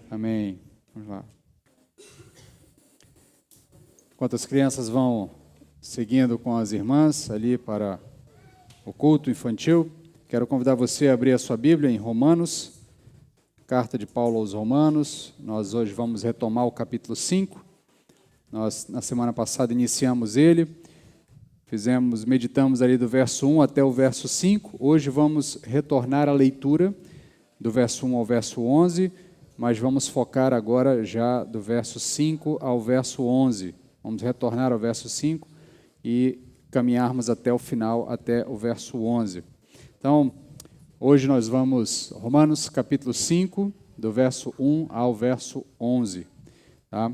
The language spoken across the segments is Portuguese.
Amém. Vamos lá. Enquanto as crianças vão seguindo com as irmãs ali para o culto infantil, quero convidar você a abrir a sua Bíblia em Romanos, carta de Paulo aos Romanos. Nós hoje vamos retomar o capítulo 5. Nós, na semana passada, iniciamos ele, meditamos ali do verso 1 até o verso 5. Hoje vamos retornar à leitura do verso 1 ao verso 11, mas vamos focar agora já do verso 5 ao verso 11. Vamos retornar ao verso 5 e caminharmos até o final, até o verso 11. Então, hoje nós vamos, Romanos capítulo 5, do verso 1 ao verso 11. Tá?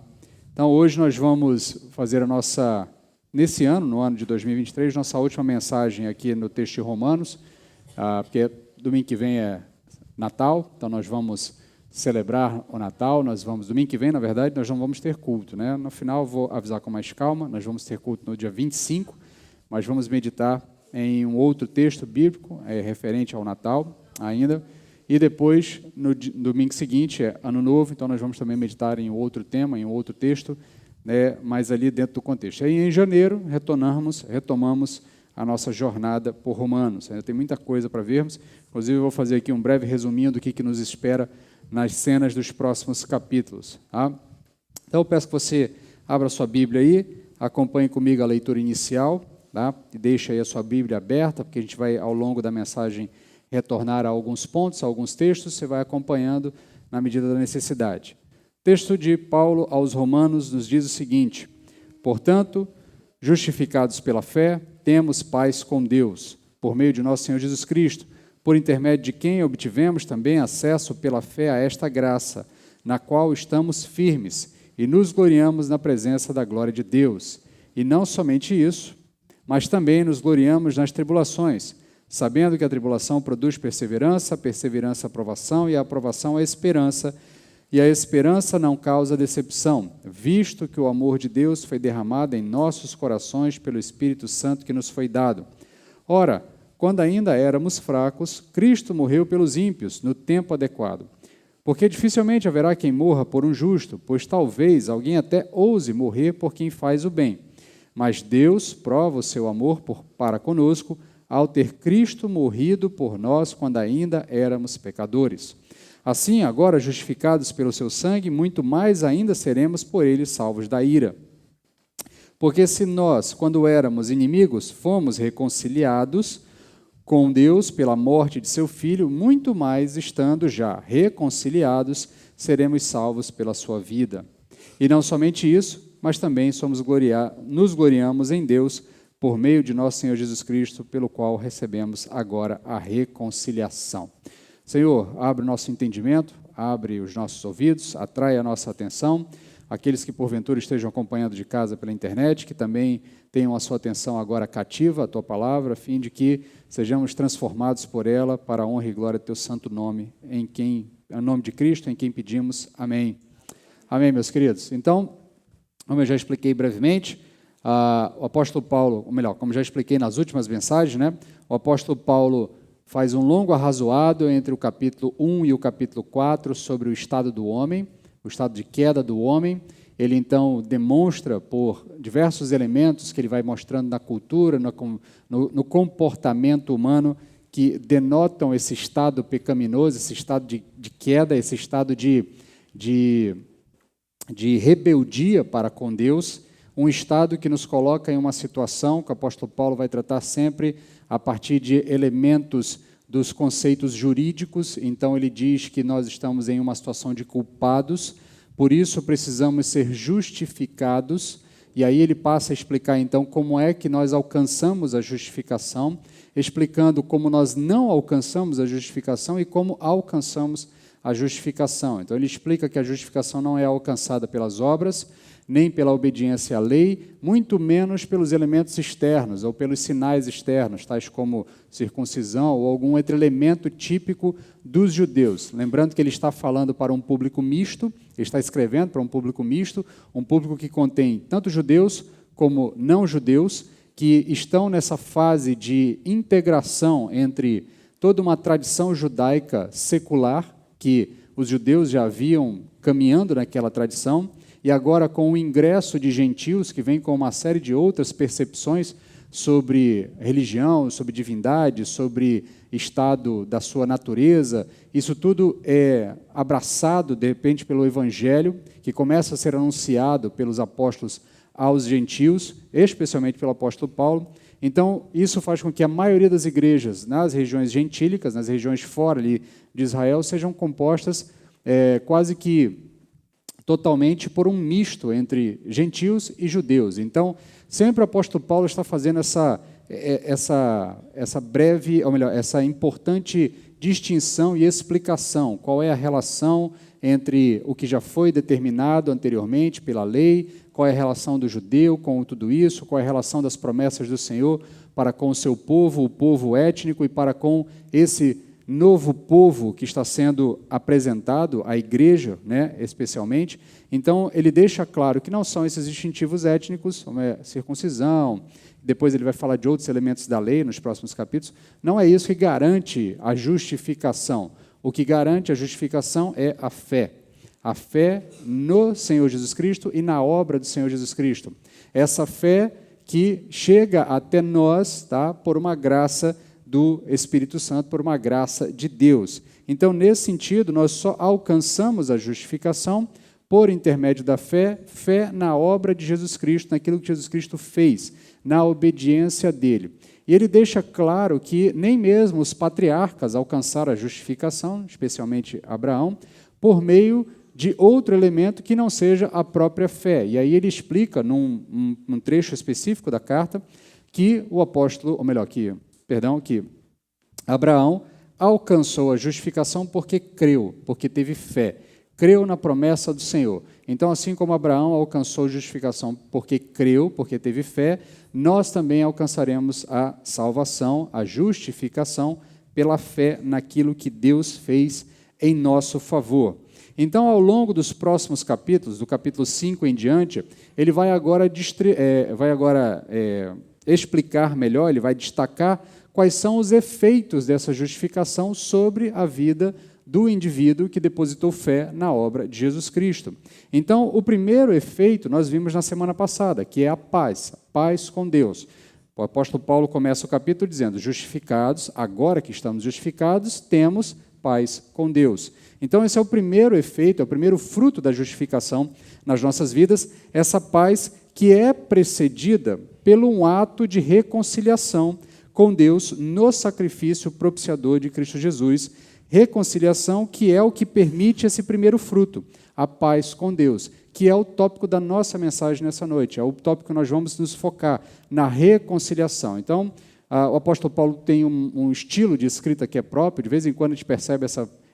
Então, hoje nós vamos fazer a nossa, nesse ano, no ano de 2023, nossa última mensagem aqui no texto de Romanos, porque domingo que vem é Natal, então nós vamos celebrar o Natal, domingo que vem, na verdade, nós não vamos ter culto, né? No final, vou avisar com mais calma, nós vamos ter culto no dia 25, mas vamos meditar em um outro texto bíblico, referente ao Natal ainda, e depois, no domingo seguinte, é Ano Novo, então nós vamos também meditar em outro tema, em outro texto, né, mas ali dentro do contexto. Aí em janeiro, retomamos a nossa jornada por Romanos. Ainda tem muita coisa para vermos, inclusive eu vou fazer aqui um breve resuminho do que nos espera nas cenas dos próximos capítulos. Tá? Então eu peço que você abra a sua Bíblia aí, acompanhe comigo a leitura inicial, tá? E deixe aí a sua Bíblia aberta, porque a gente vai, ao longo da mensagem, retornar a alguns pontos, a alguns textos, você vai acompanhando na medida da necessidade. O texto de Paulo aos Romanos nos diz o seguinte: portanto, justificados pela fé, temos paz com Deus, por meio de nosso Senhor Jesus Cristo, por intermédio de quem obtivemos também acesso pela fé a esta graça, na qual estamos firmes e nos gloriamos na presença da glória de Deus. E não somente isso, mas também nos gloriamos nas tribulações, sabendo que a tribulação produz perseverança, a perseverança aprovação, e a aprovação a esperança, e a esperança não causa decepção, visto que o amor de Deus foi derramado em nossos corações pelo Espírito Santo que nos foi dado. Ora, quando ainda éramos fracos, Cristo morreu pelos ímpios no tempo adequado. Porque dificilmente haverá quem morra por um justo, pois talvez alguém até ouse morrer por quem faz o bem. Mas Deus prova o seu amor para conosco, ao ter Cristo morrido por nós quando ainda éramos pecadores. Assim, agora justificados pelo seu sangue, muito mais ainda seremos por ele salvos da ira. Porque se nós, quando éramos inimigos, fomos reconciliados com Deus pela morte de seu Filho, muito mais, estando já reconciliados, seremos salvos pela sua vida. E não somente isso, mas também nos gloriamos em Deus por meio de nosso Senhor Jesus Cristo, pelo qual recebemos agora a reconciliação. Senhor, abre o nosso entendimento, abre os nossos ouvidos, atrai a nossa atenção. Aqueles que porventura estejam acompanhando de casa pela internet, que também tenham a sua atenção agora cativa, a Tua palavra, a fim de que sejamos transformados por ela para a honra e glória do Teu santo nome, em nome de Cristo, em quem pedimos. Amém. Amém, meus queridos. Então, como eu já expliquei brevemente, o apóstolo Paulo, ou melhor, como já expliquei nas últimas mensagens, né, o apóstolo Paulo faz um longo arrazoado entre o capítulo 1 e o capítulo 4 sobre o estado do homem, o estado de queda do homem. Ele, então, demonstra por diversos elementos que ele vai mostrando na cultura, no comportamento humano, que denotam esse estado pecaminoso, esse estado de queda, esse estado de rebeldia para com Deus, um estado que nos coloca em uma situação que o apóstolo Paulo vai tratar sempre a partir de elementos dos conceitos jurídicos. Então, ele diz que nós estamos em uma situação de culpados, por isso precisamos ser justificados, e aí ele passa a explicar, então, como é que nós alcançamos a justificação, explicando como nós não alcançamos a justificação e como alcançamos a justificação. Então, ele explica que a justificação não é alcançada pelas obras, nem pela obediência à lei, muito menos pelos elementos externos ou pelos sinais externos, tais como circuncisão ou algum outro elemento típico dos judeus. Lembrando que ele está falando para um público misto, ele está escrevendo para um público misto, um público que contém tanto judeus como não judeus, que estão nessa fase de integração entre toda uma tradição judaica secular, que os judeus já haviam caminhando naquela tradição, e agora com o ingresso de gentios, que vem com uma série de outras percepções sobre religião, sobre divindade, sobre estado da sua natureza, isso tudo é abraçado, de repente, pelo Evangelho, que começa a ser anunciado pelos apóstolos aos gentios, especialmente pelo apóstolo Paulo. Então, isso faz com que a maioria das igrejas nas regiões gentílicas, nas regiões fora ali de Israel, sejam compostas quase que totalmente por um misto entre gentios e judeus. Então, sempre o apóstolo Paulo está fazendo essa breve, ou melhor, essa importante distinção e explicação. Qual é a relação entre o que já foi determinado anteriormente pela lei, qual é a relação do judeu com tudo isso, qual é a relação das promessas do Senhor para com o seu povo, o povo étnico, e para com esse novo povo que está sendo apresentado, a igreja, né, especialmente. Então, ele deixa claro que não são esses distintivos étnicos, como é circuncisão, depois ele vai falar de outros elementos da lei nos próximos capítulos, não é isso que garante a justificação. O que garante a justificação é a fé. A fé no Senhor Jesus Cristo e na obra do Senhor Jesus Cristo. Essa fé que chega até nós, tá, por uma graça do Espírito Santo, por uma graça de Deus. Então, nesse sentido, nós só alcançamos a justificação por intermédio da fé, fé na obra de Jesus Cristo, naquilo que Jesus Cristo fez, na obediência dele. E ele deixa claro que nem mesmo os patriarcas alcançaram a justificação, especialmente Abraão, por meio de outro elemento que não seja a própria fé. E aí ele explica, num trecho específico da carta, que o apóstolo, ou melhor, que Abraão alcançou a justificação porque creu, porque teve fé. Creu na promessa do Senhor. Então, assim como Abraão alcançou a justificação porque creu, porque teve fé, nós também alcançaremos a salvação, a justificação, pela fé naquilo que Deus fez em nosso favor. Então, ao longo dos próximos capítulos, do capítulo 5 em diante, ele vai agora explicar melhor, ele vai destacar quais são os efeitos dessa justificação sobre a vida do indivíduo que depositou fé na obra de Jesus Cristo. Então, o primeiro efeito nós vimos na semana passada, que é a paz com Deus. O apóstolo Paulo começa o capítulo dizendo: justificados, agora que estamos justificados, temos paz com Deus. Então, esse é o primeiro efeito, é o primeiro fruto da justificação nas nossas vidas, essa paz que é precedida pelo um ato de reconciliação com Deus no sacrifício propiciador de Cristo Jesus. Reconciliação que é o que permite esse primeiro fruto, a paz com Deus, que é o tópico da nossa mensagem nessa noite, é o tópico que nós vamos nos focar, na reconciliação. Então, o apóstolo Paulo tem um estilo de escrita que é próprio, de vez em quando a gente percebe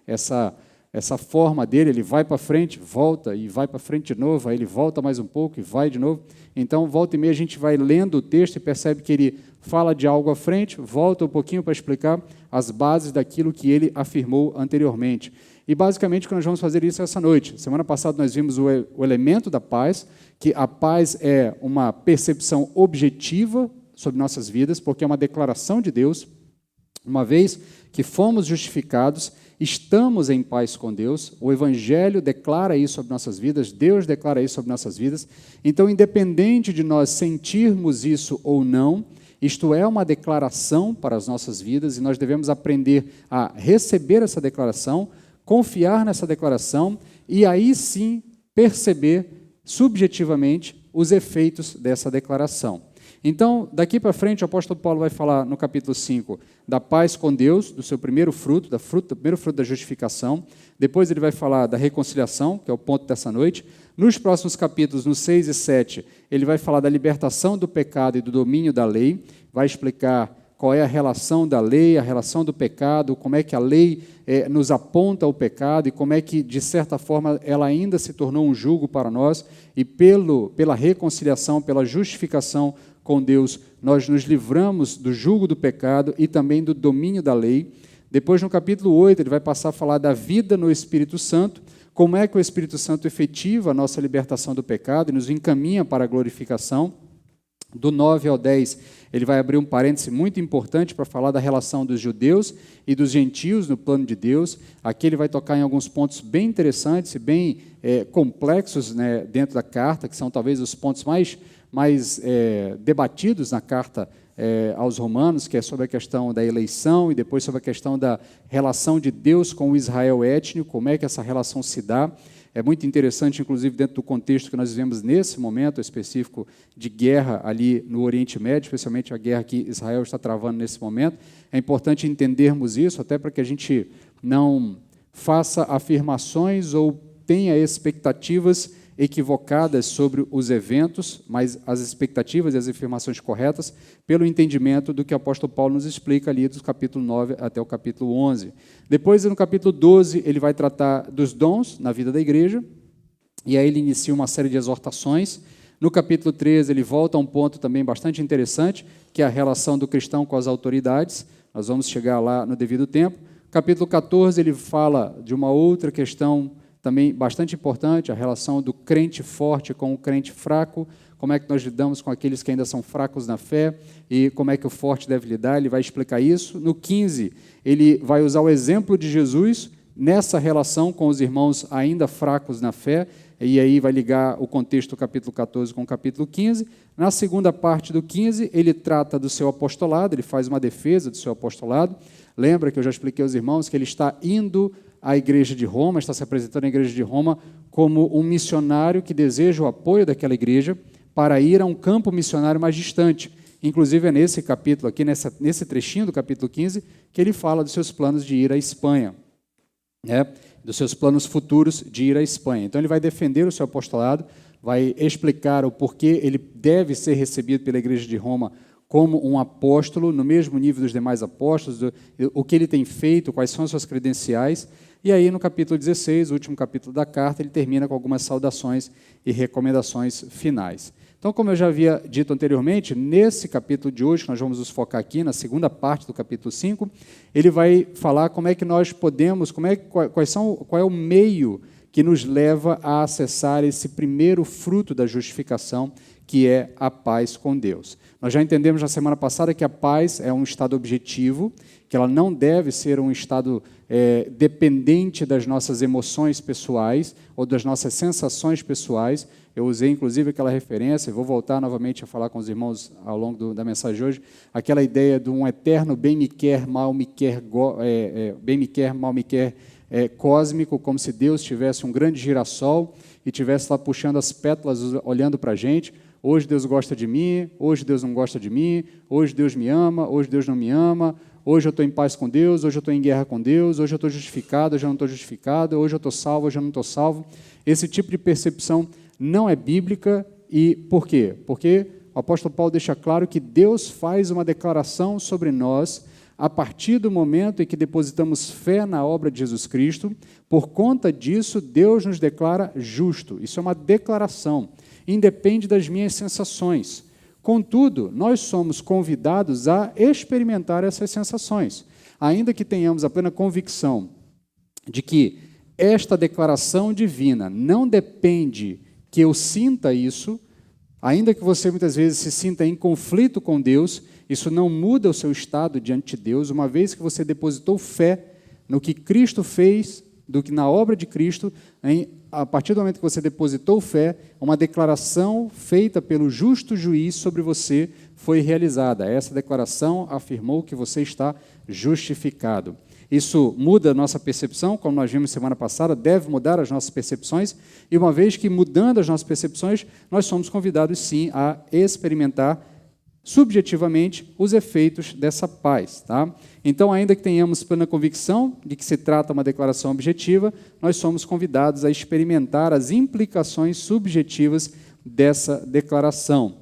essa forma dele, ele vai para frente, volta, e vai para frente de novo, aí ele volta mais um pouco e vai de novo. Então, volta e meia, a gente vai lendo o texto e percebe que ele fala de algo à frente, volta um pouquinho para explicar as bases daquilo que ele afirmou anteriormente. E, basicamente, o que nós vamos fazer isso essa noite. Semana passada, nós vimos o elemento da paz, que a paz é uma percepção objetiva sobre nossas vidas, porque é uma declaração de Deus. Uma vez que fomos justificados, estamos em paz com Deus, o Evangelho declara isso sobre nossas vidas, Deus declara isso sobre nossas vidas. Então, independente de nós sentirmos isso ou não, isto é uma declaração para as nossas vidas e nós devemos aprender a receber essa declaração, confiar nessa declaração e aí sim perceber subjetivamente os efeitos dessa declaração. Então, daqui para frente, o apóstolo Paulo vai falar no capítulo 5 da paz com Deus, do seu primeiro fruto, do primeiro fruto da justificação. Depois ele vai falar da reconciliação, que é o ponto dessa noite. Nos próximos capítulos, no 6 e 7, ele vai falar da libertação do pecado e do domínio da lei, vai explicar qual é a relação da lei, a relação do pecado, como é que a lei nos aponta ao pecado e como é que, de certa forma, ela ainda se tornou um jugo para nós e pela reconciliação, pela justificação com Deus, nós nos livramos do jugo do pecado e também do domínio da lei. Depois, no capítulo 8, ele vai passar a falar da vida no Espírito Santo, como é que o Espírito Santo efetiva a nossa libertação do pecado e nos encaminha para a glorificação. Do 9 ao 10, ele vai abrir um parêntese muito importante para falar da relação dos judeus e dos gentios no plano de Deus. Aqui ele vai tocar em alguns pontos bem interessantes e bem complexos, né, dentro da carta, que são talvez os pontos mais debatidos na carta aos Romanos, que é sobre a questão da eleição e depois sobre a questão da relação de Deus com o Israel étnico, como é que essa relação se dá. É muito interessante, inclusive, dentro do contexto que nós vivemos nesse momento específico de guerra ali no Oriente Médio, especialmente a guerra que Israel está travando nesse momento. É importante entendermos isso, até para que a gente não faça afirmações ou tenha expectativas equivocadas sobre os eventos, mas as expectativas e as afirmações corretas, pelo entendimento do que o apóstolo Paulo nos explica ali do capítulo 9 até o capítulo 11. Depois, no capítulo 12, ele vai tratar dos dons na vida da igreja, e aí ele inicia uma série de exortações. No capítulo 13, ele volta a um ponto também bastante interessante, que é a relação do cristão com as autoridades. Nós vamos chegar lá no devido tempo. Capítulo 14, ele fala de uma outra questão também bastante importante, a relação do crente forte com o crente fraco, como é que nós lidamos com aqueles que ainda são fracos na fé e como é que o forte deve lidar, ele vai explicar isso. No 15, ele vai usar o exemplo de Jesus nessa relação com os irmãos ainda fracos na fé, e aí vai ligar o contexto do capítulo 14 com o capítulo 15. Na segunda parte do 15, ele trata do seu apostolado, ele faz uma defesa do seu apostolado. Lembra que eu já expliquei aos irmãos que ele está indo à igreja de Roma, está se apresentando à igreja de Roma como um missionário que deseja o apoio daquela igreja para ir a um campo missionário mais distante. Inclusive é nesse capítulo aqui, nesse trechinho do capítulo 15, que ele fala dos seus planos de ir à Espanha, né? Dos seus planos futuros de ir à Espanha. Então ele vai defender o seu apostolado, vai explicar o porquê ele deve ser recebido pela igreja de Roma como um apóstolo, no mesmo nível dos demais apóstolos, o que ele tem feito, quais são as suas credenciais. E aí, no capítulo 16, o último capítulo da carta, ele termina com algumas saudações e recomendações finais. Então, como eu já havia dito anteriormente, nesse capítulo de hoje, que nós vamos nos focar aqui, na segunda parte do capítulo 5, ele vai falar como é que nós podemos, qual é o meio que nos leva a acessar esse primeiro fruto da justificação, que é a paz com Deus. Nós já entendemos na semana passada que a paz é um estado objetivo, que ela não deve ser um estado dependente das nossas emoções pessoais ou das nossas sensações pessoais. Eu usei, inclusive, aquela referência, vou voltar novamente a falar com os irmãos ao longo da mensagem de hoje, aquela ideia de um eterno bem me quer, mal me quer, mal me quer cósmico, como se Deus tivesse um grande girassol e estivesse lá puxando as pétalas, olhando para a gente. Hoje Deus gosta de mim, hoje Deus não gosta de mim, hoje Deus me ama, hoje Deus não me ama, hoje eu estou em paz com Deus, hoje eu estou em guerra com Deus, hoje eu estou justificado, hoje eu não estou justificado, hoje eu estou salvo, hoje eu não estou salvo. Esse tipo de percepção não é bíblica. E por quê? Porque o apóstolo Paulo deixa claro que Deus faz uma declaração sobre nós a partir do momento em que depositamos fé na obra de Jesus Cristo. Por conta disso, Deus nos declara justo. Isso é uma declaração, independe das minhas sensações. Contudo, nós somos convidados a experimentar essas sensações, ainda que tenhamos a plena convicção de que esta declaração divina não depende que eu sinta isso, ainda que você muitas vezes se sinta em conflito com Deus, isso não muda o seu estado diante de Deus, uma vez que você depositou fé no que Cristo fez, na obra de Cristo, a partir do momento que você depositou fé, uma declaração feita pelo justo juiz sobre você foi realizada. Essa declaração afirmou que você está justificado. Isso muda a nossa percepção, como nós vimos semana passada, deve mudar as nossas percepções, e uma vez que mudando as nossas percepções, nós somos convidados sim a experimentar subjetivamente os efeitos dessa paz. Tá? Então, ainda que tenhamos plena convicção de que se trata de uma declaração objetiva, nós somos convidados a experimentar as implicações subjetivas dessa declaração.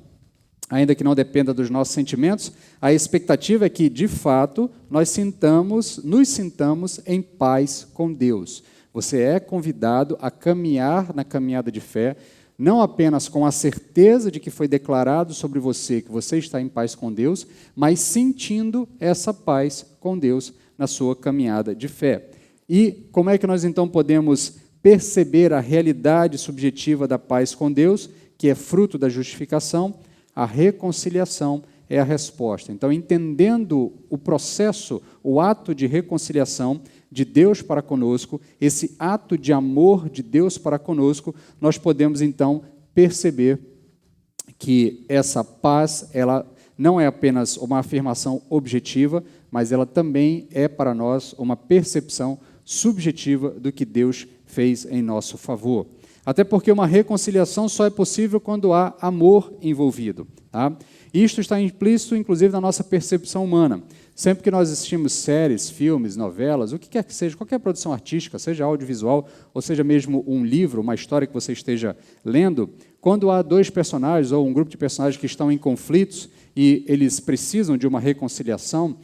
Ainda que não dependa dos nossos sentimentos, a expectativa é que, de fato, nos sintamos em paz com Deus. Você é convidado a caminhar na caminhada de fé, não apenas com a certeza de que foi declarado sobre você que você está em paz com Deus, mas sentindo essa paz com Deus na sua caminhada de fé. E como é que nós, então, podemos perceber a realidade subjetiva da paz com Deus, que é fruto da justificação? a reconciliação é a resposta. Então, entendendo o processo, o ato de reconciliação de Deus para conosco, esse ato de amor de Deus para conosco, nós podemos, então, perceber que essa paz, ela não é apenas uma afirmação objetiva, mas ela também é para nós uma percepção subjetiva do que Deus fez em nosso favor. Até porque uma reconciliação só é possível quando há amor envolvido. Tá? Isto está implícito, inclusive, na nossa percepção humana. Sempre que nós assistimos séries, filmes, novelas, o que quer que seja, qualquer produção artística, seja audiovisual, ou seja mesmo um livro, uma história que você esteja lendo, quando há dois personagens ou um grupo de personagens que estão em conflitos e eles precisam de uma reconciliação,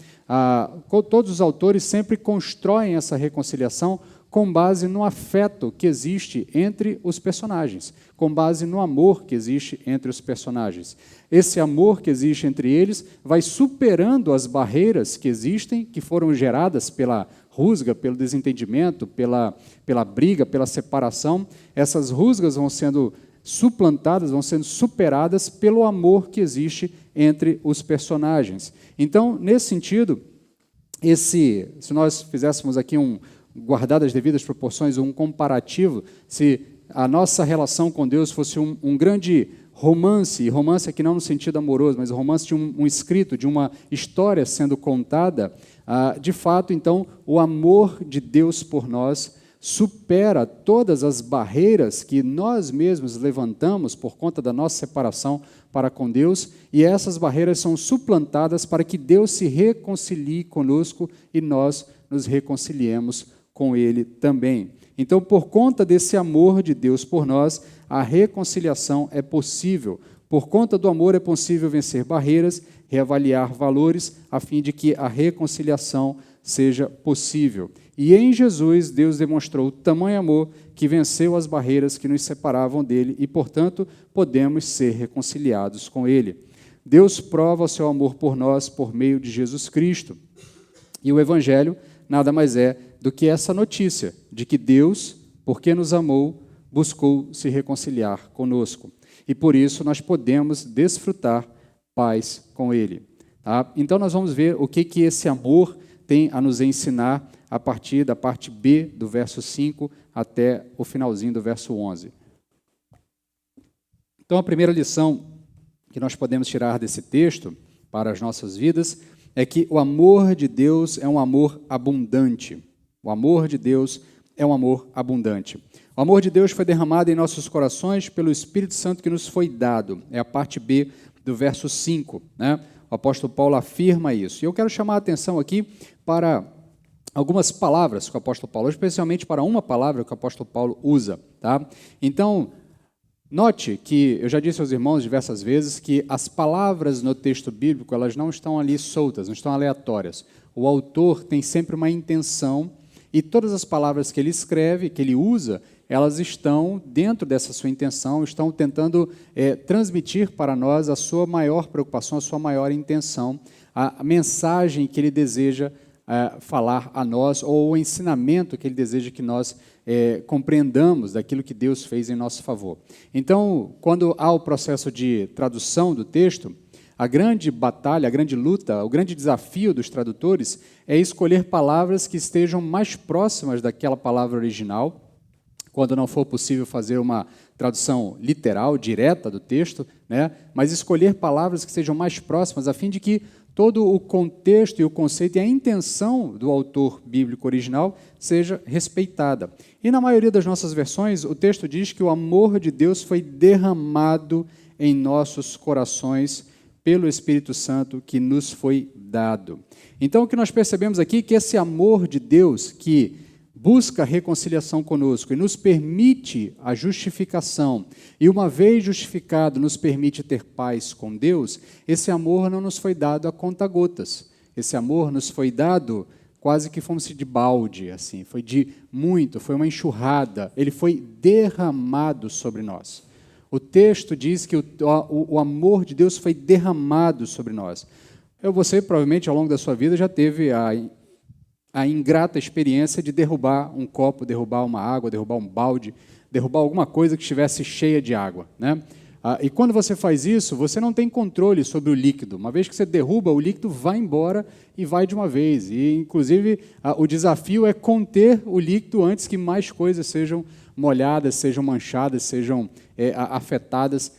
todos os autores sempre constroem essa reconciliação com base no afeto que existe entre os personagens, com base no amor que existe entre os personagens. Esse amor que existe entre eles vai superando as barreiras que existem, que foram geradas pela rusga, pelo desentendimento, pela briga, pela separação. Essas rusgas vão sendo suplantadas, vão sendo superadas pelo amor que existe entre os personagens. Então, nesse sentido, se nós fizéssemos aqui guardadas as devidas proporções, um comparativo, se a nossa relação com Deus fosse um grande romance, e romance aqui não no sentido amoroso, mas romance de um escrito, de uma história sendo contada, de fato, então, o amor de Deus por nós supera todas as barreiras que nós mesmos levantamos por conta da nossa separação para com Deus, e essas barreiras são suplantadas para que Deus se reconcilie conosco e nós nos reconciliemos com Ele também. Então, por conta desse amor de Deus por nós, a reconciliação é possível. Por conta do amor é possível vencer barreiras, reavaliar valores, a fim de que a reconciliação seja possível. E em Jesus, Deus demonstrou tamanho amor que venceu as barreiras que nos separavam dele e, portanto, podemos ser reconciliados com Ele. Deus prova o seu amor por nós por meio de Jesus Cristo. E o Evangelho nada mais é do que essa notícia de que Deus, porque nos amou, buscou se reconciliar conosco. E por isso nós podemos desfrutar paz com Ele. Tá? Então nós vamos ver o que esse amor tem a nos ensinar a partir da parte B do verso 5 até o finalzinho do verso 11. Então a primeira lição que nós podemos tirar desse texto para as nossas vidas é que o amor de Deus é um amor abundante. O amor de Deus é um amor abundante. O amor de Deus foi derramado em nossos corações pelo Espírito Santo que nos foi dado. É a parte B do verso 5. Né? O apóstolo Paulo afirma isso. E eu quero chamar a atenção aqui para algumas palavras que o apóstolo Paulo, especialmente para uma palavra que o apóstolo Paulo usa. Tá? Então, note que, eu já disse aos irmãos diversas vezes, que as palavras no texto bíblico, elas não estão ali soltas, não estão aleatórias. O autor tem sempre uma intenção e todas as palavras que ele escreve, que ele usa, elas estão dentro dessa sua intenção, estão tentando transmitir para nós a sua maior preocupação, a sua maior intenção, a mensagem que ele deseja falar a nós, ou o ensinamento que ele deseja que nós compreendamos daquilo que Deus fez em nosso favor. Então, quando há o processo de tradução do texto, a grande batalha, a grande luta, o grande desafio dos tradutores é escolher palavras que estejam mais próximas daquela palavra original, quando não for possível fazer uma tradução literal, direta do texto, né? Mas escolher palavras que sejam mais próximas, a fim de que todo o contexto e o conceito e a intenção do autor bíblico original seja respeitada. E na maioria das nossas versões, o texto diz que o amor de Deus foi derramado em nossos corações pelo Espírito Santo que nos foi dado. Então, o que nós percebemos aqui é que esse amor de Deus que busca a reconciliação conosco e nos permite a justificação, e uma vez justificado nos permite ter paz com Deus, esse amor não nos foi dado a conta-gotas. Esse amor nos foi dado quase que fosse de balde, assim, foi de muito, foi uma enxurrada, ele foi derramado sobre nós. O texto diz que o amor de Deus foi derramado sobre nós. Você, provavelmente, ao longo da sua vida, já teve a ingrata experiência de derrubar um copo, derrubar uma água, derrubar um balde, derrubar alguma coisa que estivesse cheia de água. Né? E quando você faz isso, você não tem controle sobre o líquido. Uma vez que você derruba, o líquido vai embora e vai de uma vez. E, inclusive, o desafio é conter o líquido antes que mais coisas sejam molhadas, sejam manchadas, sejam afetadas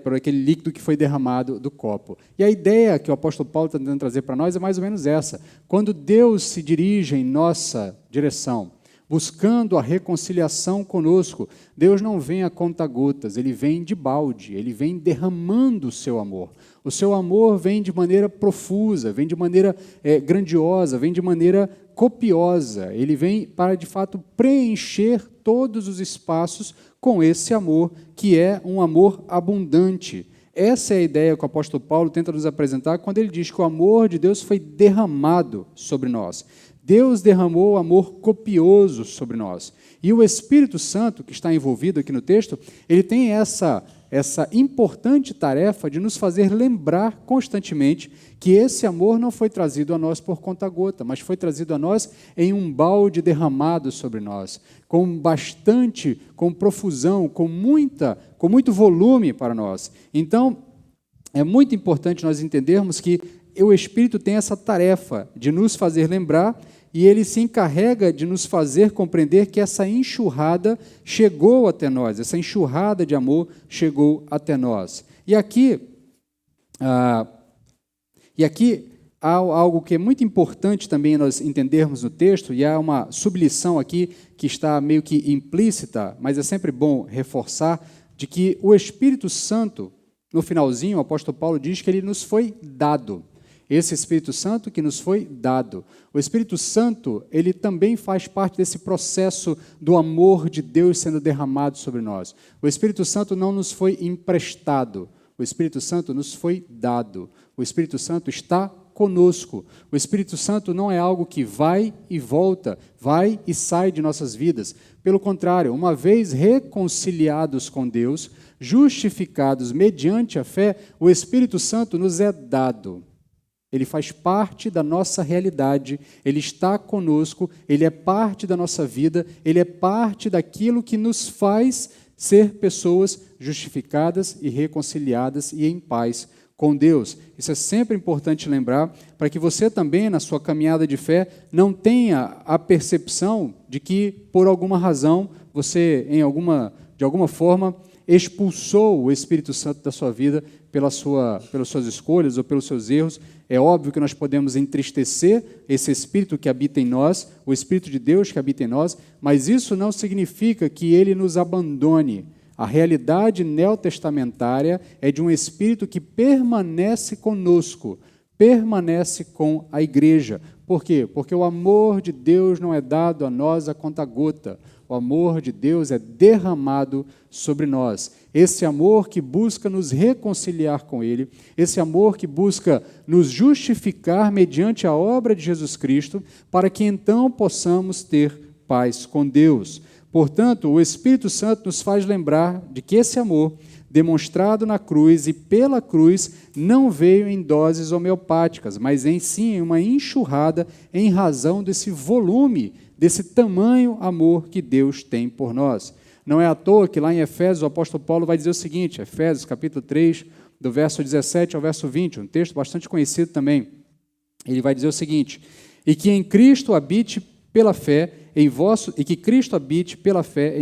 por aquele líquido que foi derramado do copo. E a ideia que o apóstolo Paulo está tentando trazer para nós é mais ou menos essa. Quando Deus se dirige em nossa direção, buscando a reconciliação conosco, Deus não vem a conta-gotas, Ele vem de balde, Ele vem derramando o seu amor. O seu amor vem de maneira profusa, vem de maneira grandiosa, vem de maneira copiosa. Ele vem para, de fato, preencher todos os espaços com esse amor, que é um amor abundante. Essa é a ideia que o apóstolo Paulo tenta nos apresentar quando ele diz que o amor de Deus foi derramado sobre nós. Deus derramou amor copioso sobre nós. E o Espírito Santo, que está envolvido aqui no texto, ele tem essa importante tarefa de nos fazer lembrar constantemente que esse amor não foi trazido a nós por conta-gota, mas foi trazido a nós em um balde derramado sobre nós, com profusão, com muito volume para nós. Então, é muito importante nós entendermos que o Espírito tem essa tarefa de nos fazer lembrar, e ele se encarrega de nos fazer compreender que essa enxurrada chegou até nós, essa enxurrada de amor chegou até nós. E aqui há algo que é muito importante também nós entendermos no texto, e há uma sublição aqui que está meio que implícita, mas é sempre bom reforçar, de que o Espírito Santo, no finalzinho, o apóstolo Paulo diz que ele nos foi dado. Esse Espírito Santo que nos foi dado. O Espírito Santo, ele também faz parte desse processo do amor de Deus sendo derramado sobre nós. O Espírito Santo não nos foi emprestado. O Espírito Santo nos foi dado. O Espírito Santo está conosco. O Espírito Santo não é algo que vai e volta, vai e sai de nossas vidas. Pelo contrário, uma vez reconciliados com Deus, justificados mediante a fé, o Espírito Santo nos é dado. Ele faz parte da nossa realidade, Ele está conosco, Ele é parte da nossa vida, Ele é parte daquilo que nos faz ser pessoas justificadas e reconciliadas e em paz com Deus. Isso é sempre importante lembrar, para que você também, na sua caminhada de fé, não tenha a percepção de que, por alguma razão, você, de alguma forma, expulsou o Espírito Santo da sua vida pelas suas escolhas ou pelos seus erros. É óbvio que nós podemos entristecer esse Espírito que habita em nós, o Espírito de Deus que habita em nós, mas isso não significa que ele nos abandone. A realidade neotestamentária é de um Espírito que permanece conosco, permanece com a igreja. Por quê? Porque o amor de Deus não é dado a nós a conta-gota. O amor de Deus é derramado sobre nós. Esse amor que busca nos reconciliar com Ele, esse amor que busca nos justificar mediante a obra de Jesus Cristo, para que então possamos ter paz com Deus. Portanto, o Espírito Santo nos faz lembrar de que esse amor, demonstrado na cruz e pela cruz, não veio em doses homeopáticas, mas em uma enxurrada em razão desse volume, desse tamanho amor que Deus tem por nós. Não é à toa que lá em Efésios o apóstolo Paulo vai dizer o seguinte, Efésios capítulo 3, do verso 17 ao verso 20, um texto bastante conhecido também. Ele vai dizer o seguinte: e que Cristo habite pela fé em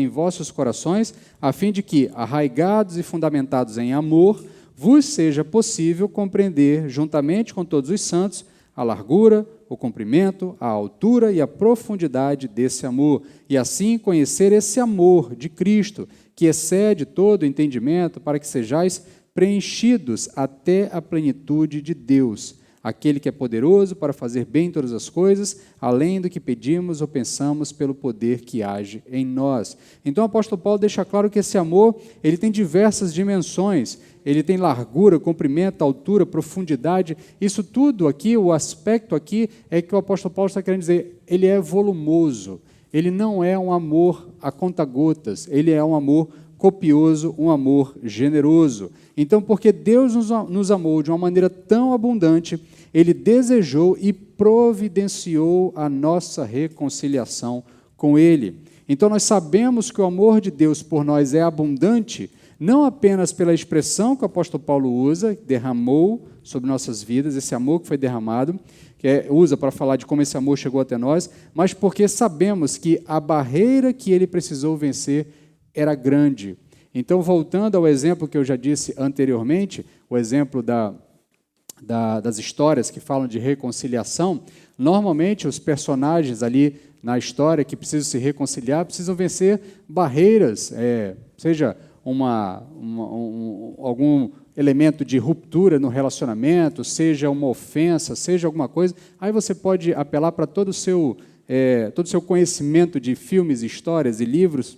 vossos corações, a fim de que, arraigados e fundamentados em amor, vos seja possível compreender, juntamente com todos os santos, a largura, o comprimento, a altura e a profundidade desse amor, e assim conhecer esse amor de Cristo, que excede todo entendimento, para que sejais preenchidos até a plenitude de Deus, aquele que é poderoso para fazer bem todas as coisas, além do que pedimos ou pensamos pelo poder que age em nós. Então o apóstolo Paulo deixa claro que esse amor, ele tem diversas dimensões, ele tem largura, comprimento, altura, profundidade, isso tudo aqui, o aspecto aqui é que o apóstolo Paulo está querendo dizer, ele é volumoso, ele não é um amor a conta-gotas, ele é um amor copioso, um amor generoso. Então, porque Deus nos amou de uma maneira tão abundante, Ele desejou e providenciou a nossa reconciliação com Ele. Então, nós sabemos que o amor de Deus por nós é abundante, não apenas pela expressão que o apóstolo Paulo usa, derramou sobre nossas vidas, esse amor que foi derramado, usa para falar de como esse amor chegou até nós, mas porque sabemos que a barreira que ele precisou vencer era grande. Então, voltando ao exemplo que eu já disse anteriormente, o exemplo das histórias que falam de reconciliação, normalmente os personagens ali na história que precisam se reconciliar precisam vencer barreiras, seja algum elemento de ruptura no relacionamento, seja uma ofensa, seja alguma coisa. Aí você pode apelar para todo o seu conhecimento de filmes, histórias e livros.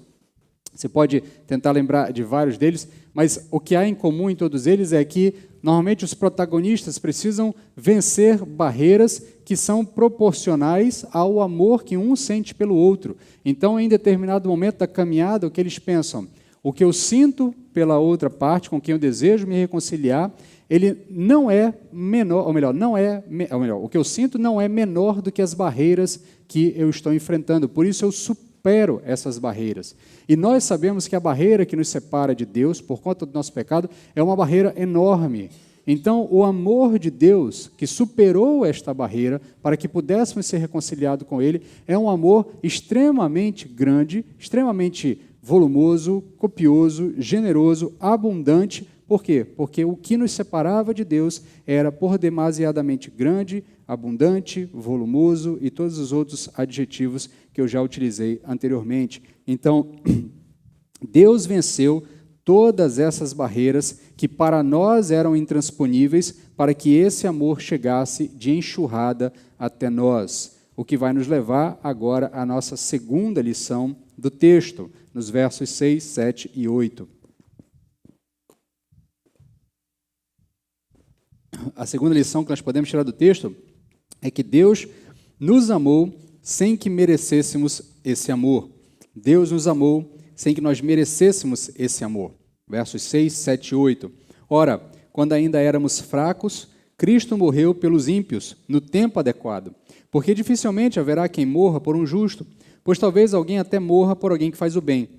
Você pode tentar lembrar de vários deles, mas o que há em comum em todos eles é que, normalmente, os protagonistas precisam vencer barreiras que são proporcionais ao amor que um sente pelo outro. Então, em determinado momento da caminhada, o que eles pensam? O que eu sinto pela outra parte, com quem eu desejo me reconciliar, ele não é menor, ou melhor, o que eu sinto não é menor do que as barreiras que eu estou enfrentando. Por isso, eu supero essas barreiras. E nós sabemos que a barreira que nos separa de Deus, por conta do nosso pecado, é uma barreira enorme. Então, o amor de Deus, que superou esta barreira, para que pudéssemos ser reconciliados com Ele, é um amor extremamente grande, extremamente volumoso, copioso, generoso, abundante. Por quê? Porque o que nos separava de Deus era por demasiadamente grande, abundante, volumoso e todos os outros adjetivos que eu já utilizei anteriormente. Então, Deus venceu todas essas barreiras que para nós eram intransponíveis, para que esse amor chegasse de enxurrada até nós. O que vai nos levar agora à nossa segunda lição do texto, nos versos 6, 7 e 8. A segunda lição que nós podemos tirar do texto é que Deus nos amou sem que merecêssemos esse amor. Deus nos amou sem que nós merecêssemos esse amor. Versos 6, 7 e 8. Ora, quando ainda éramos fracos, Cristo morreu pelos ímpios, no tempo adequado. Porque dificilmente haverá quem morra por um justo, pois talvez alguém até morra por alguém que faz o bem.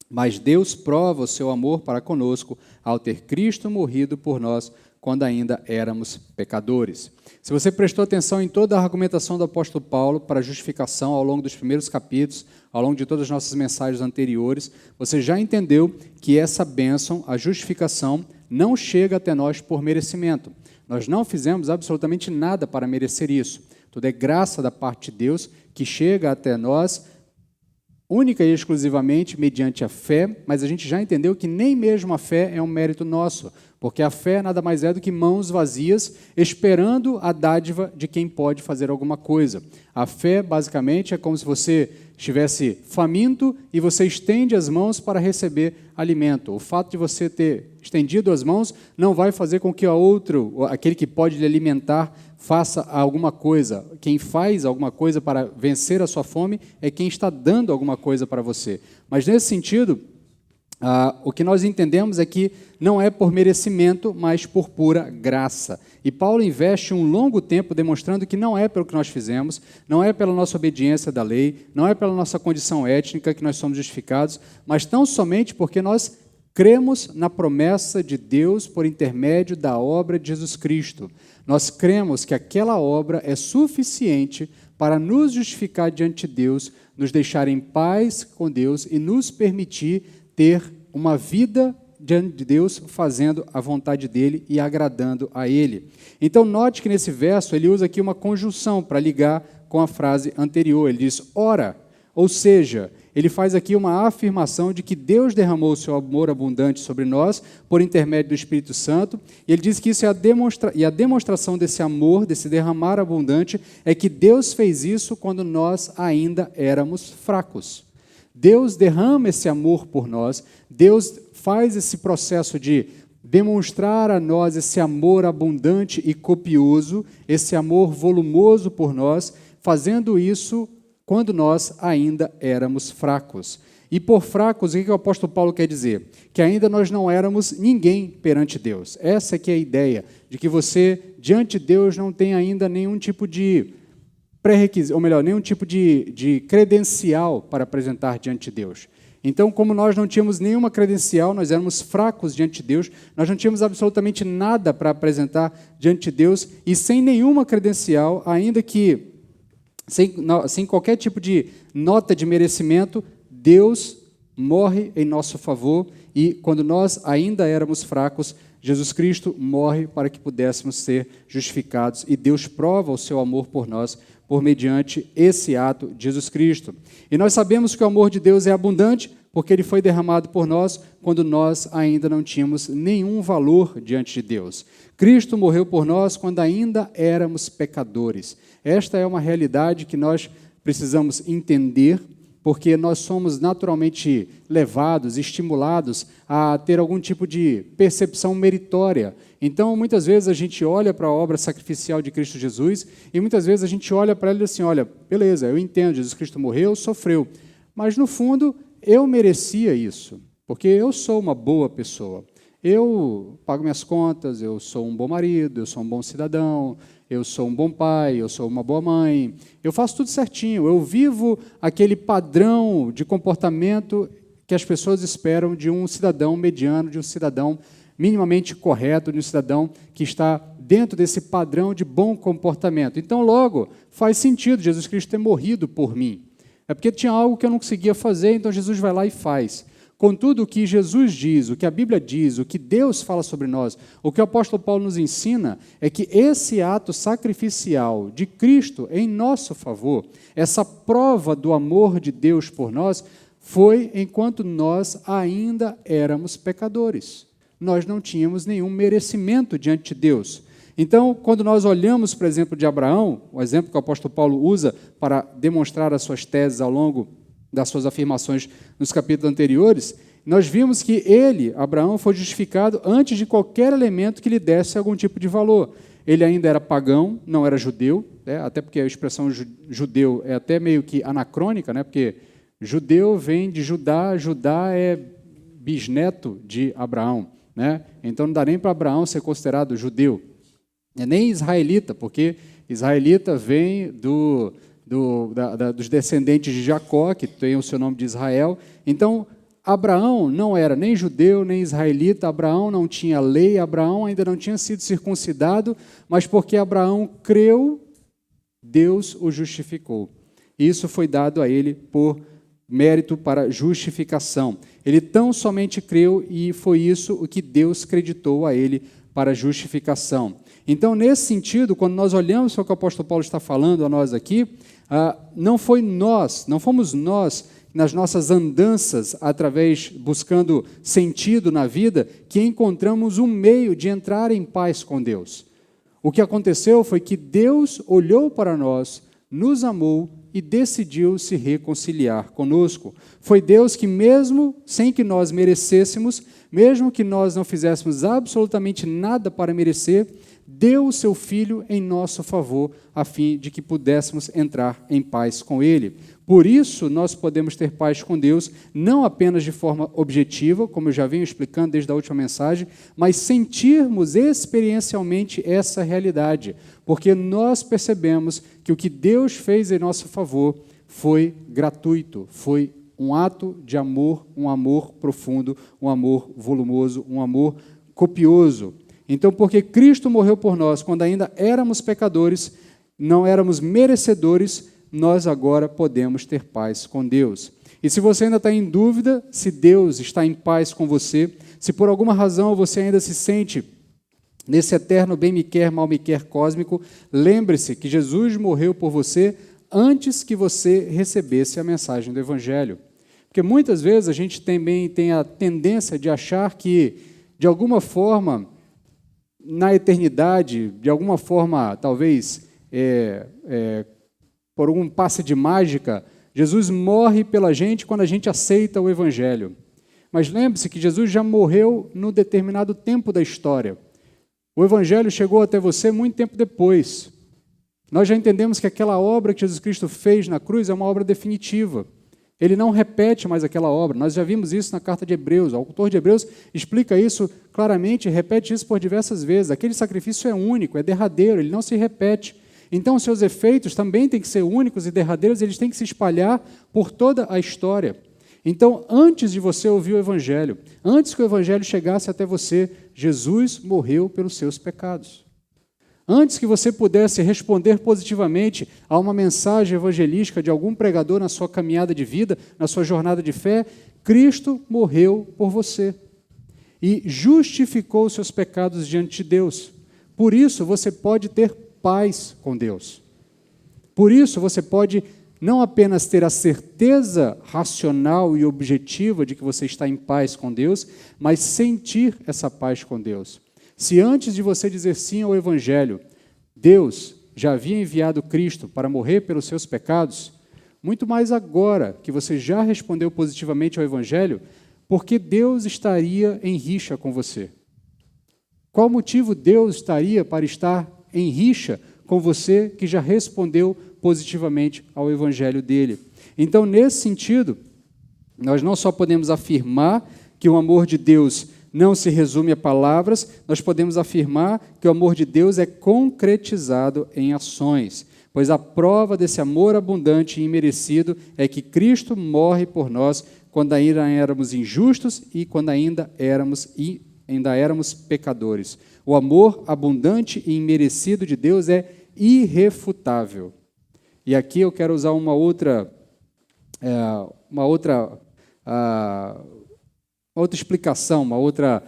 Mas Deus prova o seu amor para conosco, ao ter Cristo morrido por nós, quando ainda éramos pecadores. Se você prestou atenção em toda a argumentação do apóstolo Paulo para a justificação ao longo dos primeiros capítulos, ao longo de todas as nossas mensagens anteriores, você já entendeu que essa bênção, a justificação, não chega até nós por merecimento. Nós não fizemos absolutamente nada para merecer isso. Tudo é graça da parte de Deus que chega até nós única e exclusivamente mediante a fé, mas a gente já entendeu que nem mesmo a fé é um mérito nosso, porque a fé nada mais é do que mãos vazias, esperando a dádiva de quem pode fazer alguma coisa. A fé, basicamente, é como se você estivesse faminto e você estende as mãos para receber alimento. O fato de você ter estendido as mãos não vai fazer com que aquele que pode lhe alimentar, faça alguma coisa. Quem faz alguma coisa para vencer a sua fome é quem está dando alguma coisa para você. Mas, nesse sentido, o que nós entendemos é que não é por merecimento, mas por pura graça. E Paulo investe um longo tempo demonstrando que não é pelo que nós fizemos, não é pela nossa obediência da lei, não é pela nossa condição étnica que nós somos justificados, mas tão somente porque nós cremos na promessa de Deus por intermédio da obra de Jesus Cristo. Nós cremos que aquela obra é suficiente para nos justificar diante de Deus, nos deixar em paz com Deus e nos permitir ter uma vida diante de Deus, fazendo a vontade dEle e agradando a Ele. Então, note que nesse verso ele usa aqui uma conjunção para ligar com a frase anterior. Ele diz, ora, ou seja, ele faz aqui uma afirmação de que Deus derramou o seu amor abundante sobre nós por intermédio do Espírito Santo. E ele diz que isso é a demonstração desse amor, desse derramar abundante, é que Deus fez isso quando nós ainda éramos fracos. Deus derrama esse amor por nós, Deus faz esse processo de demonstrar a nós esse amor abundante e copioso, esse amor volumoso por nós, fazendo isso quando nós ainda éramos fracos. E por fracos, o que o apóstolo Paulo quer dizer? Que ainda nós não éramos ninguém perante Deus. Essa que é a ideia, de que você, diante de Deus, não tem ainda nenhum tipo de pré-requisito, ou melhor, nenhum tipo de credencial para apresentar diante de Deus. Então, como nós não tínhamos nenhuma credencial, nós éramos fracos diante de Deus, nós não tínhamos absolutamente nada para apresentar diante de Deus, e sem nenhuma credencial, ainda que sem qualquer tipo de nota de merecimento, Deus morre em nosso favor, e quando nós ainda éramos fracos, Jesus Cristo morre para que pudéssemos ser justificados, e Deus prova o seu amor por nós, por mediante esse ato de Jesus Cristo. E nós sabemos que o amor de Deus é abundante, porque ele foi derramado por nós quando nós ainda não tínhamos nenhum valor diante de Deus. Cristo morreu por nós quando ainda éramos pecadores. Esta é uma realidade que nós precisamos entender, porque nós somos naturalmente levados, estimulados a ter algum tipo de percepção meritória. Então, muitas vezes a gente olha para a obra sacrificial de Cristo Jesus e muitas vezes a gente olha para ele assim, olha, beleza, eu entendo, Jesus Cristo morreu, sofreu, mas no fundo eu merecia isso, porque eu sou uma boa pessoa. Eu pago minhas contas, eu sou um bom marido, eu sou um bom cidadão, eu sou um bom pai, eu sou uma boa mãe, eu faço tudo certinho, eu vivo aquele padrão de comportamento que as pessoas esperam de um cidadão mediano, de um cidadão minimamente correto, de um cidadão que está dentro desse padrão de bom comportamento. Então, logo, faz sentido Jesus Cristo ter morrido por mim. É porque tinha algo que eu não conseguia fazer, então Jesus vai lá e faz. Contudo, o que Jesus diz, o que a Bíblia diz, o que Deus fala sobre nós, o que o apóstolo Paulo nos ensina, é que esse ato sacrificial de Cristo em nosso favor, essa prova do amor de Deus por nós, foi enquanto nós ainda éramos pecadores. Nós não tínhamos nenhum merecimento diante de Deus. Então, quando nós olhamos, por exemplo, de Abraão, o exemplo que o apóstolo Paulo usa para demonstrar as suas teses ao longo das suas afirmações nos capítulos anteriores, nós vimos que ele, Abraão, foi justificado antes de qualquer elemento que lhe desse algum tipo de valor. Ele ainda era pagão, não era judeu, né? Até porque a expressão judeu é até meio que anacrônica, né? Porque judeu vem de Judá, Judá é bisneto de Abraão, né? Então não dá nem para Abraão ser considerado judeu. É nem israelita, porque israelita vem dos descendentes de Jacó, que tem o seu nome de Israel. Então, Abraão não era nem judeu, nem israelita, Abraão não tinha lei, Abraão ainda não tinha sido circuncidado, mas porque Abraão creu, Deus o justificou. Isso foi dado a ele por mérito para justificação. Ele tão somente creu e foi isso o que Deus creditou a ele para justificação. Então, nesse sentido, quando nós olhamos para o que o apóstolo Paulo está falando a nós aqui, não fomos nós, nas nossas andanças, buscando sentido na vida, que encontramos um meio de entrar em paz com Deus. O que aconteceu foi que Deus olhou para nós, nos amou e decidiu se reconciliar conosco. Foi Deus que, mesmo sem que nós merecêssemos, mesmo que nós não fizéssemos absolutamente nada para merecer, deu o seu Filho em nosso favor, a fim de que pudéssemos entrar em paz com Ele. Por isso, nós podemos ter paz com Deus, não apenas de forma objetiva, como eu já venho explicando desde a última mensagem, mas sentirmos experiencialmente essa realidade, porque nós percebemos que o que Deus fez em nosso favor foi gratuito, foi um ato de amor, um amor profundo, um amor volumoso, um amor copioso. Então, porque Cristo morreu por nós quando ainda éramos pecadores, não éramos merecedores, nós agora podemos ter paz com Deus. E se você ainda está em dúvida se Deus está em paz com você, se por alguma razão você ainda se sente nesse eterno bem-me-quer, mal-me-quer cósmico, lembre-se que Jesus morreu por você antes que você recebesse a mensagem do Evangelho. Porque muitas vezes a gente também tem a tendência de achar que, de alguma forma, na eternidade, de alguma forma, talvez, por algum passe de mágica, Jesus morre pela gente quando a gente aceita o Evangelho. Mas lembre-se que Jesus já morreu num determinado tempo da história. O Evangelho chegou até você muito tempo depois. Nós já entendemos que aquela obra que Jesus Cristo fez na cruz é uma obra definitiva. Ele não repete mais aquela obra. Nós já vimos isso na carta de Hebreus. O autor de Hebreus explica isso claramente, repete isso por diversas vezes. Aquele sacrifício é único, é derradeiro, ele não se repete. Então, os seus efeitos também têm que ser únicos e derradeiros, eles têm que se espalhar por toda a história. Então, antes de você ouvir o Evangelho, antes que o Evangelho chegasse até você, Jesus morreu pelos seus pecados. Antes que você pudesse responder positivamente a uma mensagem evangelística de algum pregador na sua caminhada de vida, na sua jornada de fé, Cristo morreu por você e justificou os seus pecados diante de Deus. Por isso, você pode ter paz com Deus. Por isso, você pode não apenas ter a certeza racional e objetiva de que você está em paz com Deus, mas sentir essa paz com Deus. Se antes de você dizer sim ao Evangelho, Deus já havia enviado Cristo para morrer pelos seus pecados, muito mais agora que você já respondeu positivamente ao Evangelho, porque Deus estaria em rixa com você? Qual motivo Deus estaria para estar em rixa com você que já respondeu positivamente ao Evangelho dele? Então, nesse sentido, nós não só podemos afirmar que o amor de Deus não se resume a palavras, nós podemos afirmar que o amor de Deus é concretizado em ações, pois a prova desse amor abundante e imerecido é que Cristo morre por nós quando ainda éramos injustos e quando ainda éramos pecadores. O amor abundante e imerecido de Deus é irrefutável. E aqui eu quero usar uma outra explicação, uma outra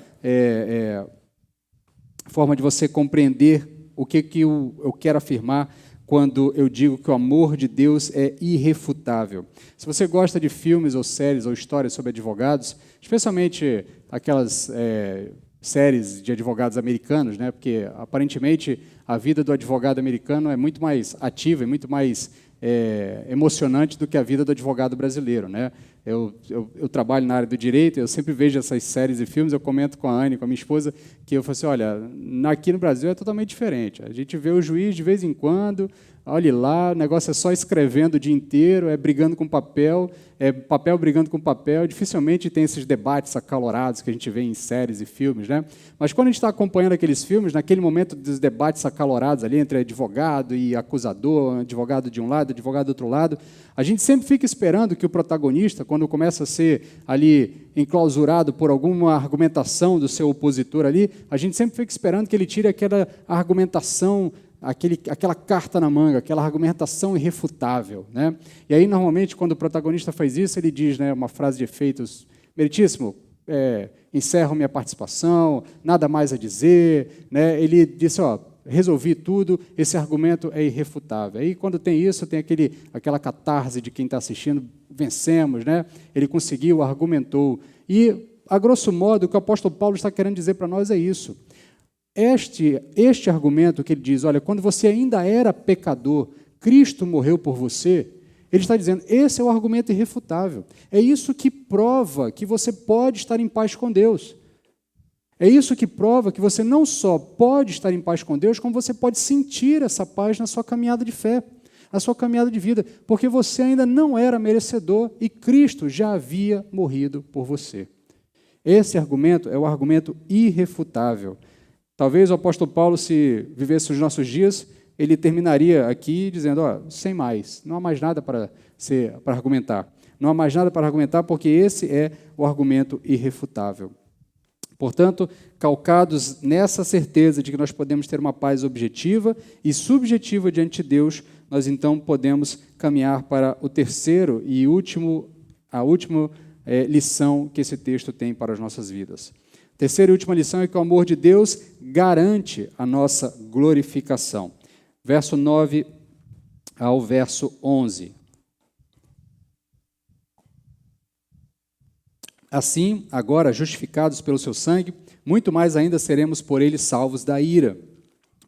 forma de você compreender o que eu quero afirmar quando eu digo que o amor de Deus é irrefutável. Se você gosta de filmes ou séries ou histórias sobre advogados, especialmente aquelas séries de advogados americanos, né? Porque aparentemente a vida do advogado americano é muito mais ativa e muito mais emocionante do que a vida do advogado brasileiro, né? Eu trabalho na área do direito, eu sempre vejo essas séries e filmes, eu comento com a Anne, com a minha esposa, que eu falo assim, olha, aqui no Brasil é totalmente diferente. A gente vê o juiz de vez em quando, olhe lá, o negócio é só escrevendo o dia inteiro, é brigando com papel, papel brigando com papel, dificilmente tem esses debates acalorados que a gente vê em séries e filmes, né? Mas quando a gente está acompanhando aqueles filmes, naquele momento dos debates acalorados ali entre advogado e acusador, advogado de um lado, advogado do outro lado, a gente sempre fica esperando que o protagonista, quando começa a ser ali enclausurado por alguma argumentação do seu opositor ali, a gente sempre fica esperando que ele tire aquela argumentação, aquela carta na manga, aquela argumentação irrefutável, né? E aí, normalmente, quando o protagonista faz isso, ele diz, né, uma frase de efeitos, meritíssimo, encerro minha participação, nada mais a dizer, né? Ele disse, resolvi tudo, esse argumento é irrefutável. Aí, quando tem isso, tem aquela catarse de quem está assistindo, vencemos, né? Ele conseguiu, argumentou. E, a grosso modo, o que o apóstolo Paulo está querendo dizer para nós é isso. Este argumento que ele diz, olha, quando você ainda era pecador, Cristo morreu por você, ele está dizendo, esse é o argumento irrefutável. É isso que prova que você pode estar em paz com Deus. É isso que prova que você não só pode estar em paz com Deus, como você pode sentir essa paz na sua caminhada de fé, na sua caminhada de vida, porque você ainda não era merecedor e Cristo já havia morrido por você. Esse argumento é o argumento irrefutável. Talvez o apóstolo Paulo, se vivesse os nossos dias, ele terminaria aqui dizendo, sem mais, não há mais nada para argumentar. Não há mais nada para argumentar porque esse é o argumento irrefutável. Portanto, calcados nessa certeza de que nós podemos ter uma paz objetiva e subjetiva diante de Deus, nós então podemos caminhar para o terceiro e a última lição que esse texto tem para as nossas vidas. Terceira e última lição é que o amor de Deus garante a nossa glorificação. Verso 9 ao verso 11. Assim, agora, justificados pelo seu sangue, muito mais ainda seremos por ele salvos da ira.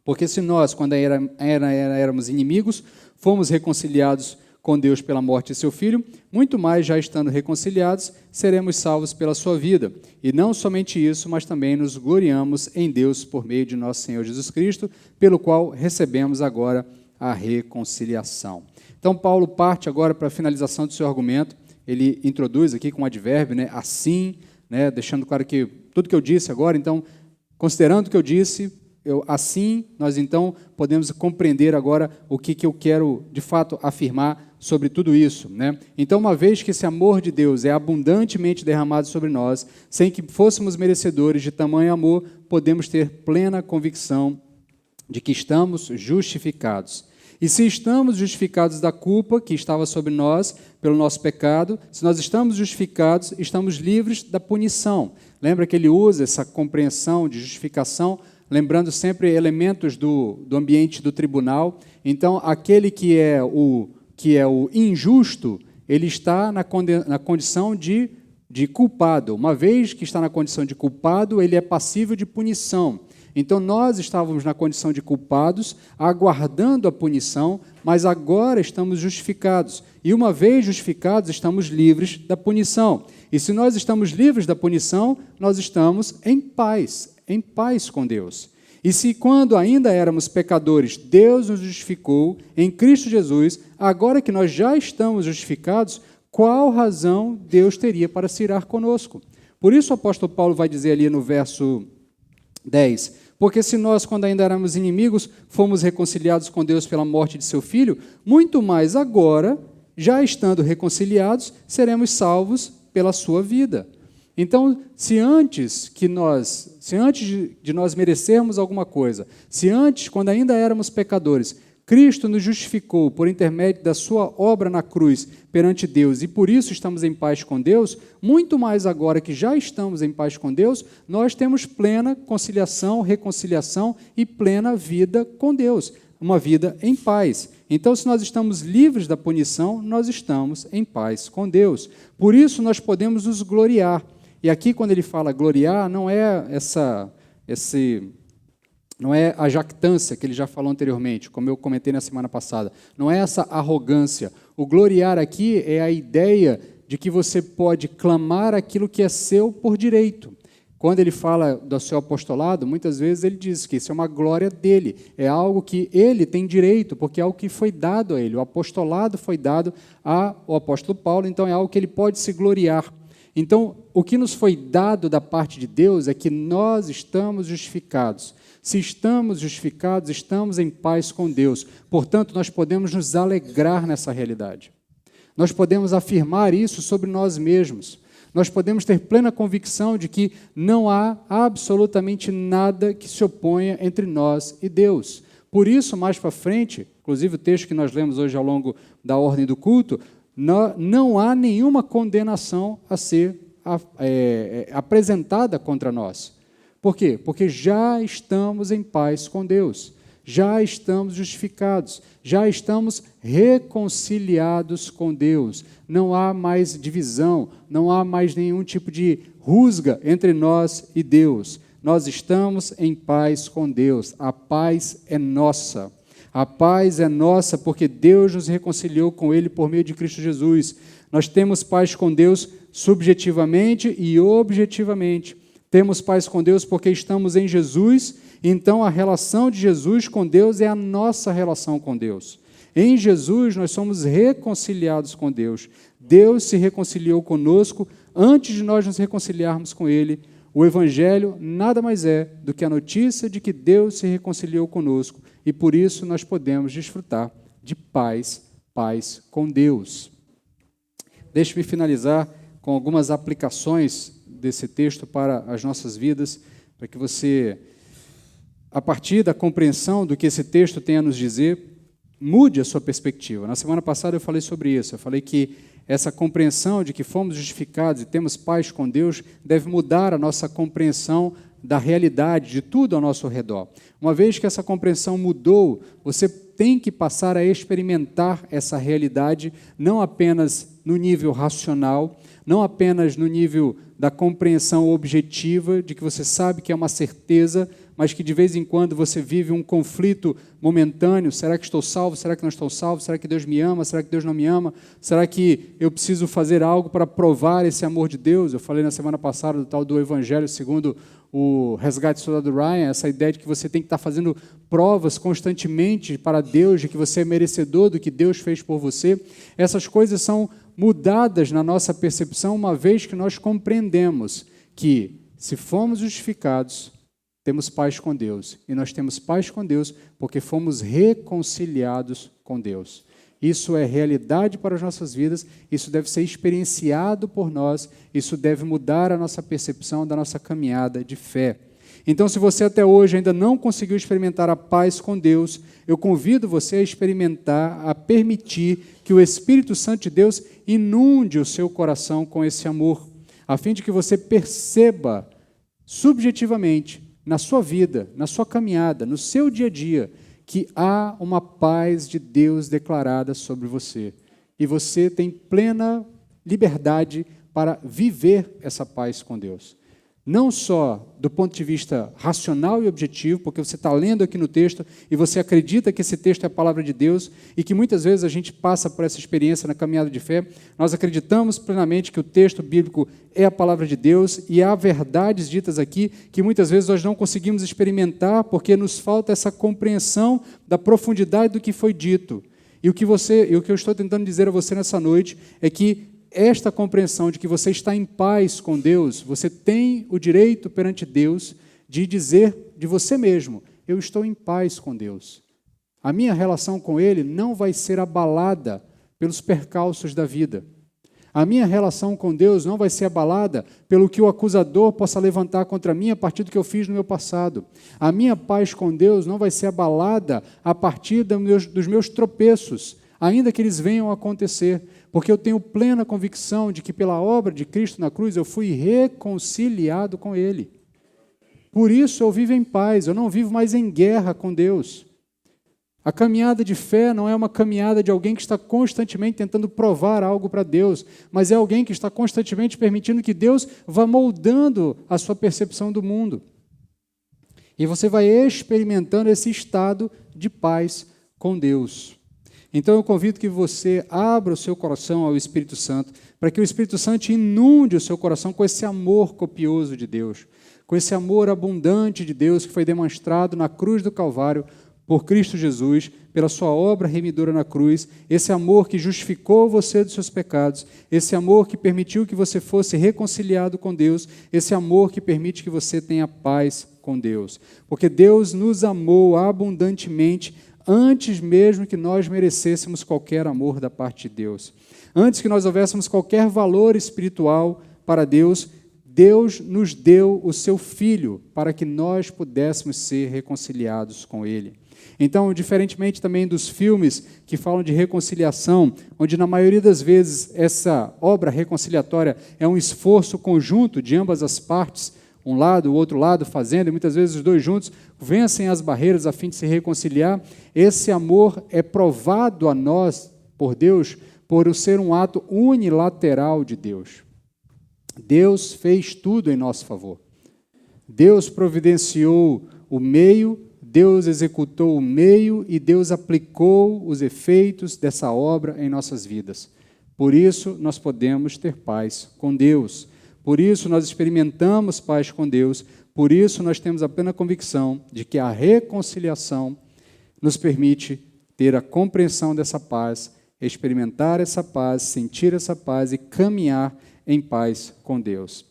Porque se nós, quando éramos inimigos, fomos reconciliados com Deus pela morte de seu Filho, muito mais, já estando reconciliados, seremos salvos pela sua vida. E não somente isso, mas também nos gloriamos em Deus por meio de nosso Senhor Jesus Cristo, pelo qual recebemos agora a reconciliação. Então, Paulo parte agora para a finalização do seu argumento. Ele introduz aqui com um advérbio, né, assim, né, deixando claro que tudo que eu disse agora, então, considerando o que eu disse, assim, nós então podemos compreender agora o que eu quero, de fato, afirmar sobre tudo isso, né? Então, uma vez que esse amor de Deus é abundantemente derramado sobre nós, sem que fôssemos merecedores de tamanho amor, podemos ter plena convicção de que estamos justificados. E se estamos justificados da culpa que estava sobre nós pelo nosso pecado, se nós estamos justificados, estamos livres da punição. Lembra que ele usa essa compreensão de justificação, lembrando sempre elementos do ambiente do tribunal. Então, aquele que é o injusto, ele está na condição de culpado. Uma vez que está na condição de culpado, ele é passível de punição. Então, nós estávamos na condição de culpados, aguardando a punição, mas agora estamos justificados. E uma vez justificados, estamos livres da punição. E se nós estamos livres da punição, nós estamos em paz com Deus. E se quando ainda éramos pecadores, Deus nos justificou em Cristo Jesus, agora que nós já estamos justificados, qual razão Deus teria para se irar conosco? Por isso o apóstolo Paulo vai dizer ali no verso 10, porque se nós, quando ainda éramos inimigos, fomos reconciliados com Deus pela morte de seu Filho, muito mais agora, já estando reconciliados, seremos salvos pela sua vida. Então, se antes de nós merecermos alguma coisa, se antes, quando ainda éramos pecadores, Cristo nos justificou por intermédio da sua obra na cruz perante Deus e por isso estamos em paz com Deus, muito mais agora que já estamos em paz com Deus, nós temos plena conciliação, reconciliação e plena vida com Deus, uma vida em paz. Então, se nós estamos livres da punição, nós estamos em paz com Deus. Por isso, nós podemos nos gloriar. E aqui, quando ele fala gloriar, não é não é a jactância que ele já falou anteriormente, como eu comentei na semana passada. Não é essa arrogância. O gloriar aqui é a ideia de que você pode clamar aquilo que é seu por direito. Quando ele fala do seu apostolado, muitas vezes ele diz que isso é uma glória dele, é algo que ele tem direito, porque é algo que foi dado a ele. O apostolado foi dado ao apóstolo Paulo, então é algo que ele pode se gloriar. Então, o que nos foi dado da parte de Deus é que nós estamos justificados. Se estamos justificados, estamos em paz com Deus. Portanto, nós podemos nos alegrar nessa realidade. Nós podemos afirmar isso sobre nós mesmos. Nós podemos ter plena convicção de que não há absolutamente nada que se oponha entre nós e Deus. Por isso, mais para frente, inclusive o texto que nós lemos hoje ao longo da ordem do culto, não há nenhuma condenação a ser apresentada contra nós. Por quê? Porque já estamos em paz com Deus, já estamos justificados, já estamos reconciliados com Deus. Não há mais divisão, não há mais nenhum tipo de rusga entre nós e Deus. Nós estamos em paz com Deus, a paz é nossa. A paz é nossa porque Deus nos reconciliou com Ele por meio de Cristo Jesus. Nós temos paz com Deus subjetivamente e objetivamente. Temos paz com Deus porque estamos em Jesus, então a relação de Jesus com Deus é a nossa relação com Deus. Em Jesus nós somos reconciliados com Deus. Deus se reconciliou conosco antes de nós nos reconciliarmos com Ele. O Evangelho nada mais é do que a notícia de que Deus se reconciliou conosco e por isso nós podemos desfrutar de paz com Deus. Deixe-me finalizar com algumas aplicações desse texto para as nossas vidas, para que você, a partir da compreensão do que esse texto tem a nos dizer, mude a sua perspectiva. Na semana passada eu falei sobre isso, eu falei que essa compreensão de que fomos justificados e temos paz com Deus deve mudar a nossa compreensão da realidade, de tudo ao nosso redor. Uma vez que essa compreensão mudou, você tem que passar a experimentar essa realidade, não apenas no nível racional, não apenas no nível da compreensão objetiva, de que você sabe que é uma certeza, mas que de vez em quando você vive um conflito momentâneo. Será que estou salvo? Será que não estou salvo? Será que Deus me ama? Será que Deus não me ama? Será que eu preciso fazer algo para provar esse amor de Deus? Eu falei na semana passada do tal do Evangelho segundo o Resgate do Soldado Ryan, essa ideia de que você tem que estar fazendo provas constantemente para Deus, de que você é merecedor do que Deus fez por você. Essas coisas são mudadas na nossa percepção uma vez que nós compreendemos que, se fomos justificados, temos paz com Deus. E nós temos paz com Deus porque fomos reconciliados com Deus. Isso é realidade para as nossas vidas, isso deve ser experienciado por nós, isso deve mudar a nossa percepção da nossa caminhada de fé. Então, se você até hoje ainda não conseguiu experimentar a paz com Deus, eu convido você a experimentar, a permitir que o Espírito Santo de Deus inunde o seu coração com esse amor, a fim de que você perceba subjetivamente, na sua vida, na sua caminhada, no seu dia a dia, que há uma paz de Deus declarada sobre você. E você tem plena liberdade para viver essa paz com Deus. Não só do ponto de vista racional e objetivo, porque você está lendo aqui no texto e você acredita que esse texto é a palavra de Deus e que muitas vezes a gente passa por essa experiência na caminhada de fé, nós acreditamos plenamente que o texto bíblico é a palavra de Deus e há verdades ditas aqui que muitas vezes nós não conseguimos experimentar porque nos falta essa compreensão da profundidade do que foi dito. E o que eu estou tentando dizer a você nessa noite é que esta compreensão de que você está em paz com Deus, você tem o direito perante Deus de dizer de você mesmo, eu estou em paz com Deus. A minha relação com Ele não vai ser abalada pelos percalços da vida. A minha relação com Deus não vai ser abalada pelo que o acusador possa levantar contra mim a partir do que eu fiz no meu passado. A minha paz com Deus não vai ser abalada a partir dos meus tropeços, ainda que eles venham a acontecer, porque eu tenho plena convicção de que pela obra de Cristo na cruz eu fui reconciliado com Ele. Por isso eu vivo em paz, eu não vivo mais em guerra com Deus. A caminhada de fé não é uma caminhada de alguém que está constantemente tentando provar algo para Deus, mas é alguém que está constantemente permitindo que Deus vá moldando a sua percepção do mundo. E você vai experimentando esse estado de paz com Deus. Então eu convido que você abra o seu coração ao Espírito Santo, para que o Espírito Santo inunde o seu coração com esse amor copioso de Deus, com esse amor abundante de Deus que foi demonstrado na cruz do Calvário por Cristo Jesus, pela sua obra remidora na cruz, esse amor que justificou você dos seus pecados, esse amor que permitiu que você fosse reconciliado com Deus, esse amor que permite que você tenha paz com Deus. Porque Deus nos amou abundantemente antes mesmo que nós merecêssemos qualquer amor da parte de Deus. Antes que nós houvéssemos qualquer valor espiritual para Deus, Deus nos deu o seu Filho para que nós pudéssemos ser reconciliados com Ele. Então, diferentemente também dos filmes que falam de reconciliação, onde na maioria das vezes essa obra reconciliatória é um esforço conjunto de ambas as partes, um lado, o outro lado fazendo, e muitas vezes os dois juntos vencem as barreiras a fim de se reconciliar. Esse amor é provado a nós por Deus por ser um ato unilateral de Deus. Deus fez tudo em nosso favor. Deus providenciou o meio, Deus executou o meio e Deus aplicou os efeitos dessa obra em nossas vidas. Por isso, nós podemos ter paz com Deus. Por isso, nós experimentamos paz com Deus. Por isso, nós temos a plena convicção de que a reconciliação nos permite ter a compreensão dessa paz, experimentar essa paz, sentir essa paz e caminhar em paz com Deus.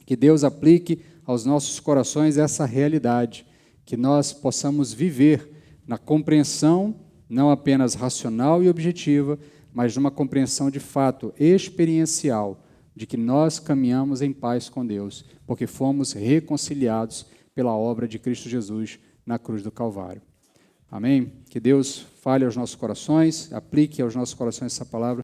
Que Deus aplique aos nossos corações essa realidade, que nós possamos viver na compreensão, não apenas racional e objetiva, mas numa compreensão de fato experiencial, de que nós caminhamos em paz com Deus, porque fomos reconciliados pela obra de Cristo Jesus na cruz do Calvário. Amém? Que Deus fale aos nossos corações, aplique aos nossos corações essa palavra.